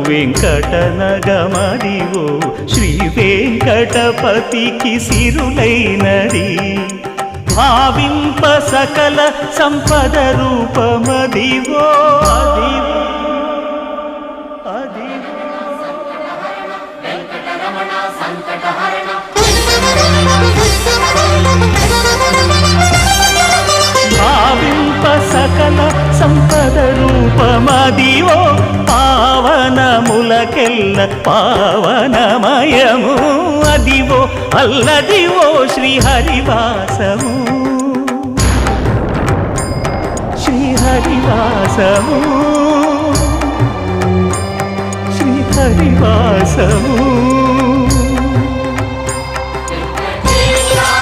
వెంకటనగమదివో శ్రీ వెంకటపతికి సిరులైనది భావింప సకల సంపద రూపమదివో భావింప సకల సంపద రూపమదివో పావనములకెల్ల పావనమయము అదివో అల్లదివో శ్రీహరివాసము శ్రీహరివాసము శ్రీహరివాసము